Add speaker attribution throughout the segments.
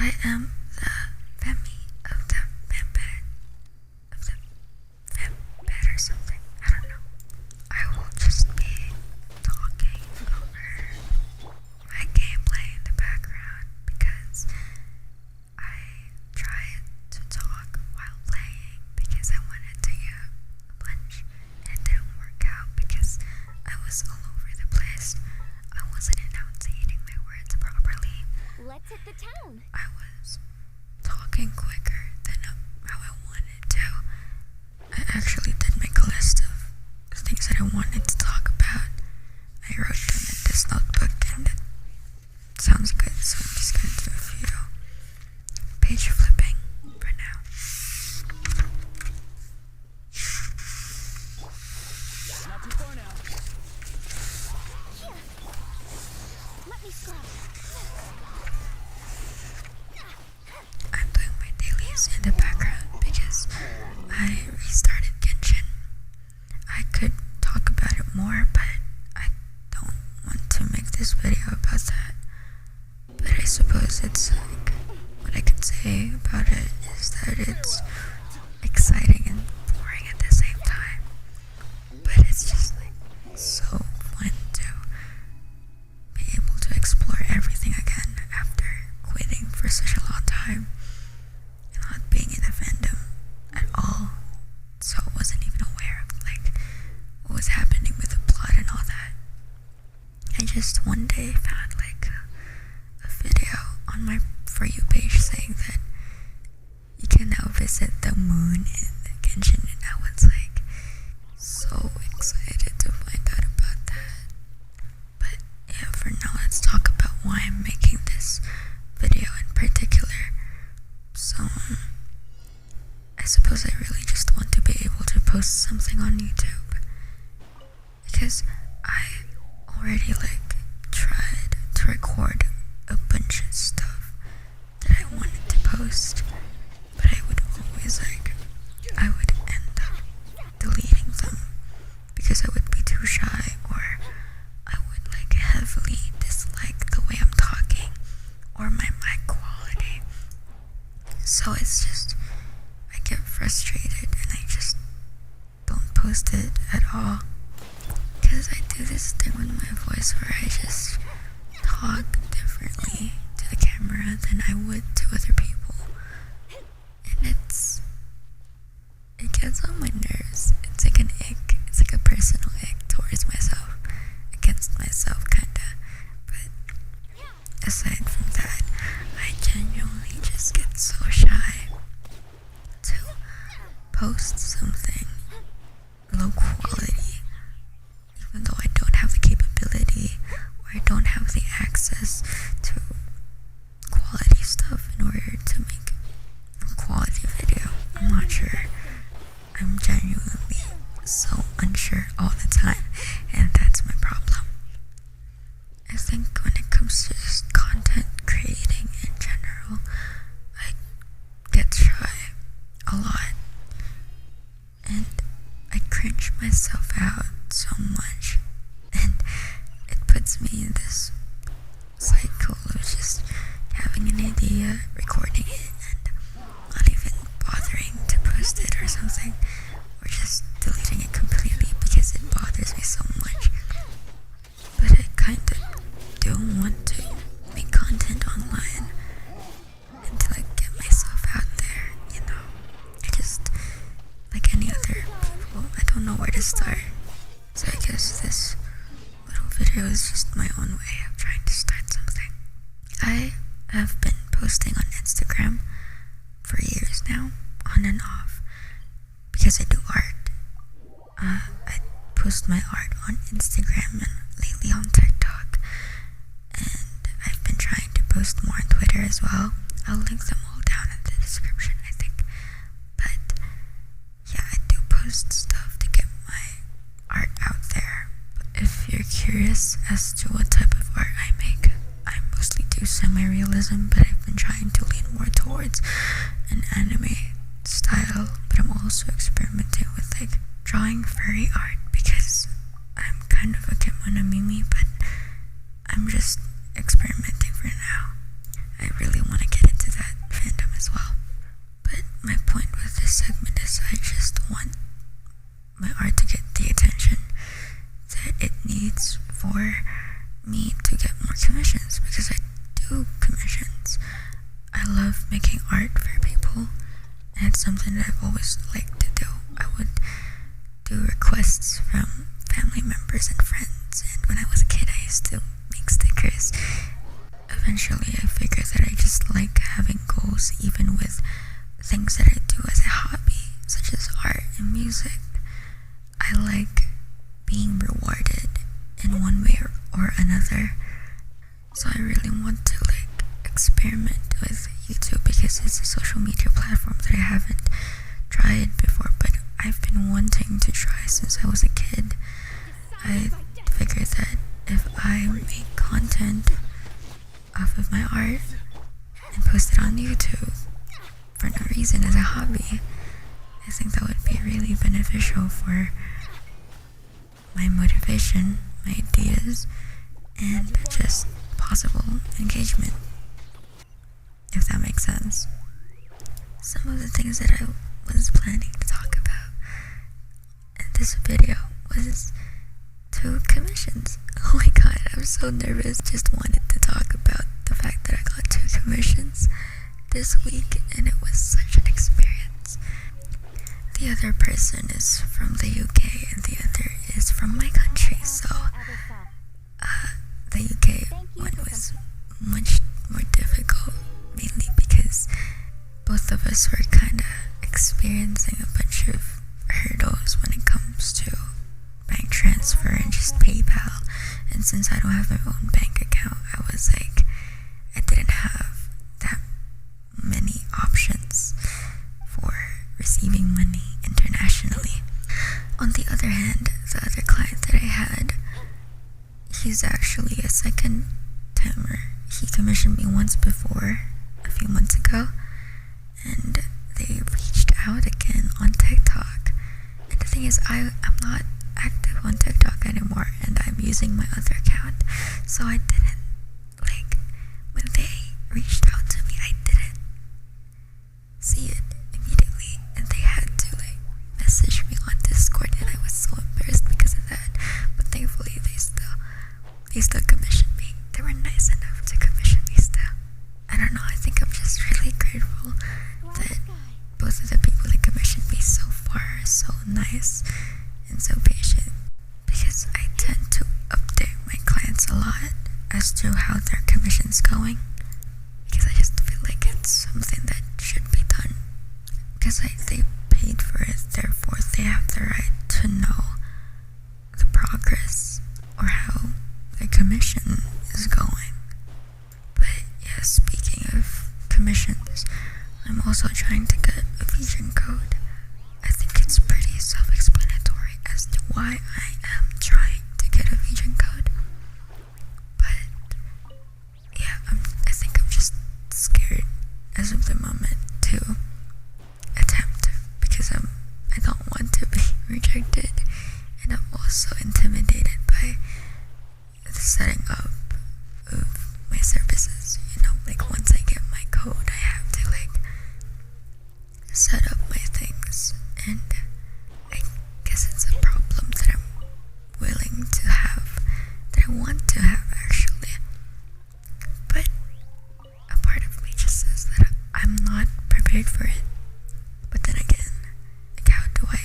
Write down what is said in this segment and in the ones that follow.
Speaker 1: I am the Femi of the Vampet or something. I don't know. I will just be talking over my gameplay in the background because I tried to talk while playing because I wanted to get a bunch and it didn't work out because I was all over the place. I wasn't enunciating my words properly.
Speaker 2: Let's hit the town.
Speaker 1: I was talking quicker than how I wanted to. I actually did make a list of things that I wanted to talk about. I wrote them in this notebook and it sounds good, so I'm just gonna do a few page flipping for now.
Speaker 3: Not too far now.
Speaker 2: Here. Let me scrub.
Speaker 1: I'm doing my dailies in the background because I restarted Genshin. I could talk about it more, but I don't want to make this video about that. But I suppose it's like, what I can say about it is that it's exciting and boring at the same time. But it's just like so fun to be able to explore everything again after quitting for such a long time and not being in the fandom at all. So I wasn't even aware of like what was happening with the plot and all that. I just one day found like a video on my For You page saying that you can now visit the moon in Genshin, and I was like so excited to find out about that. But yeah, for now let's talk about why I'm making this video in particular. So I suppose I really just want to be able to post something on YouTube because I already like tried to record a bunch of stuff that I wanted to post, but I would always I would end up deleting them because I would be too shy, or I would like heavily dislike the way I'm talking or my mic quality. So it's just, I get frustrated and I just don't post it at all because I do this thing with my voice where I just talk differently to the camera than I would to other people, and it gets on my nerves. It's like an ick. It's like a personal ick towards myself, against myself kinda. But aside from that, I genuinely just get so shy to post something low quality, even though I don't have the capability or I don't have the access to quality stuff in order to make a quality video. I'm not sure. I'm genuinely so unsure all the time, and that's my problem. I think when it comes to just content creating in general, I get shy a lot, and I cringe myself out so much, and it puts me in this cycle of just having an idea, recording it, and not even bothering to post it or something, or just deleting it completely because it bothers me so much. But I kinda do want to make content online and to like get myself out there, you know. I just, like any other people, I don't know where to start. So I guess this little video is just my own way of trying to start something. I have been posting on Instagram for years now, on and off, because I do art. I post my art on Instagram and lately on TikTok, and I've been trying to post more on Twitter as well. I'll link them all down in the description, I think. But yeah, I do post stuff to get my art out there. But if you're curious as to what type of art I make, I mostly do semi-realism, but I've been trying to lean more towards an anime style. But I'm also experimenting with like drawing furry art because I'm kind of a Kimono Mimi, but I'm just experimenting for now. I really want to get into that. eventually I figured that I just like having goals even with things that I do as a hobby, such as art and music. I like being rewarded in one way or another. So I really want to like experiment with YouTube because it's a social media platform that I haven't tried before, but I've been wanting to try since I was a kid. I figured that if I make content off of my art and post it on YouTube for no reason as a hobby, I think that would be really beneficial for my motivation, my ideas, and just possible engagement, if that makes sense. Some of the things that I was planning to talk about in this video was 2 commissions. Oh my god, I'm so nervous. Just wanted to talk about the fact that I got 2 commissions this week, and it was such an experience. The other person is from the UK and the other is from my country, so the UK one was much more difficult, mainly because both of us were kind of experiencing a bunch of hurdles when it comes to bank transfer and just PayPal. And since I don't have my own bank account, I was like, I didn't have that many options for receiving money internationally. On the other hand, the other client that I had, he's actually a second timer. He commissioned me once before, a few months ago, and they reached out again on TikTok. And the thing is, I'm not active on TikTok anymore, and I'm using my other account, so I didn't, like, when they reached out to me, I didn't see it immediately, and they had to, like, message me on Discord, and I was so embarrassed because of that. But thankfully, they still commissioned me. They were nice enough to commission me still. I don't know, I think I'm just really grateful that both of the people that commissioned me so far are so nice and so patient, because I tend to update my clients a lot as to how their commission's going, because I just feel like it's something that should be done, because they paid for it, therefore they have the right to know the progress or how their commission is going. But yeah, speaking of commissions, I'm also trying to get a vision code. I think it's pretty self-explanatory as to why I am trying to get a vision code. But yeah, I think I'm just scared as of the moment to attempt, because I don't want to be rejected, and I'm also intimidated by the setting up of my services. You know, like once I get my code, I have to like set up my things, and I guess it's a problem that I'm willing to have, that I want to have actually. But a part of me just says that I'm not prepared for it. But then again, like, how do I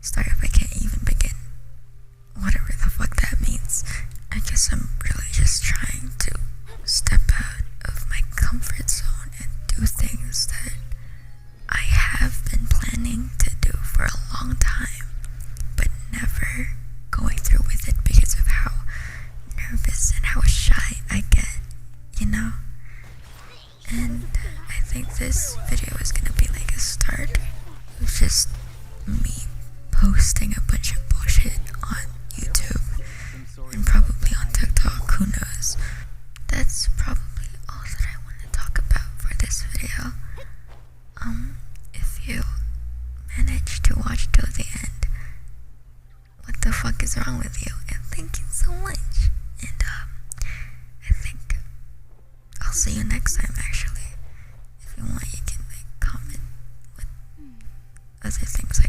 Speaker 1: start if I can't even begin? Whatever the fuck that means. I guess I'm really just trying to step out of my comfort zone and do things that I have been planning to do for a long time, but never going through with it because of how nervous and how shy I get, you know? And I think this video is gonna be like a start of just me posting a bunch of bullshit on YouTube and probably on TikTok, who knows. That's probably all that I want to talk about for this video. If you managed to watch till the end, what the fuck is wrong with you? And thank you so much. And I think I'll see you next time actually. If you want, you can like comment what other things I